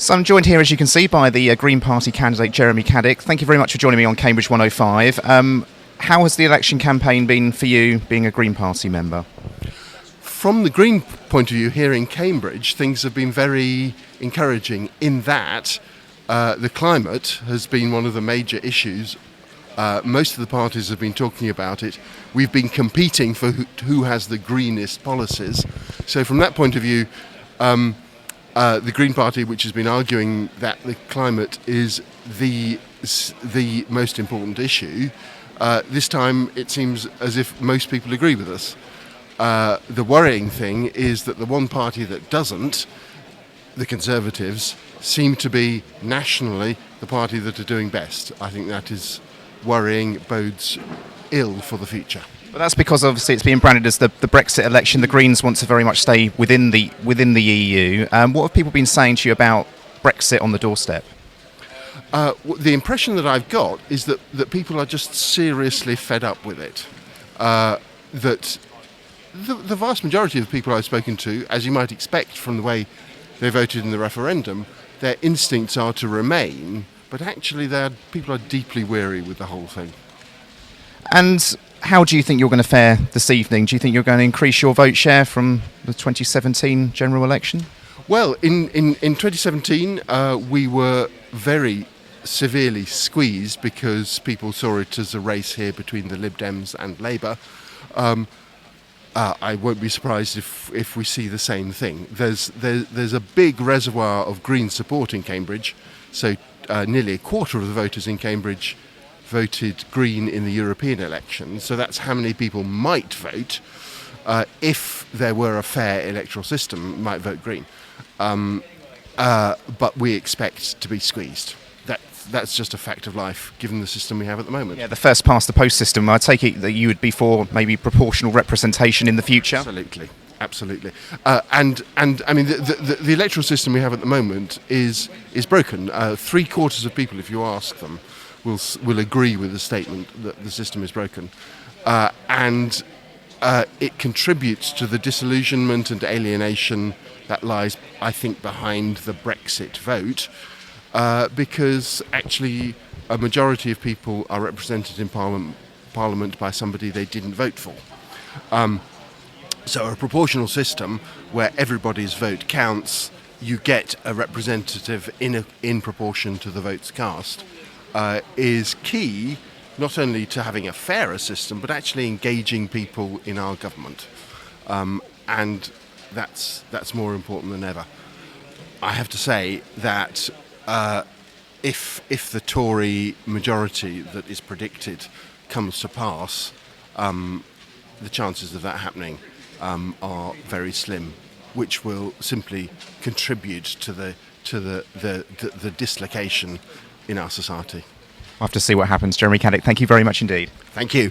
So I'm joined here, as you can see, by the Green Party candidate Jeremy Caddick. Thank you very much for joining me on Cambridge 105. How has the election campaign been for you, being a Green Party member? From the Green point of view here in Cambridge, things have been very encouraging in that the climate has been one of the major issues. Most of the parties have been talking about it. We've been competing for who has the greenest policies. So from that point of view, the Green Party, which has been arguing that the climate is the most important issue, this time it seems as if most people agree with us. The worrying thing is that the one party that doesn't, the Conservatives, seem to be nationally the party that are doing best. I think that is worrying, bodes ill for the future. But that's because obviously it's being branded as the Brexit election. The Greens want to very much stay within the EU. What have people been saying to you about Brexit on the doorstep? The impression that I've got is that people are just seriously fed up with it. That the vast majority of the people I've spoken to, as you might expect from the way they voted in the referendum, their instincts are to remain, but actually people are deeply weary with the whole thing. And how do you think you're going to fare this evening? Do you think you're going to increase your vote share from the 2017 general election? Well, in 2017, we were very severely squeezed because people saw it as a race here between the Lib Dems and Labour. I won't be surprised if we see the same thing. There's a big reservoir of Green support in Cambridge, so nearly a quarter of the voters in Cambridge voted Green in the European election. So that's how many people might vote if there were a fair electoral system, might vote Green. But we expect to be squeezed. That's just a fact of life, given the system we have at the moment. Yeah, the first past the post system. I take it that you would be for maybe proportional representation in the future. Absolutely. And I mean the electoral system we have at the moment is broken. 3/4 of people, if you ask them, will agree with the statement that the system is broken, and it contributes to the disillusionment and alienation that lies, I think, behind the Brexit vote. Because actually a majority of people are represented in Parliament by somebody they didn't vote for. So a proportional system where everybody's vote counts, you get a representative in proportion to the votes cast, is key not only to having a fairer system but actually engaging people in our government. And that's more important than ever. I have to say that if the Tory majority that is predicted comes to pass, the chances of that happening are very slim, which will simply contribute to the dislocation in our society. We'll have to see what happens. Jeremy Caddick, thank you very much indeed. Thank you.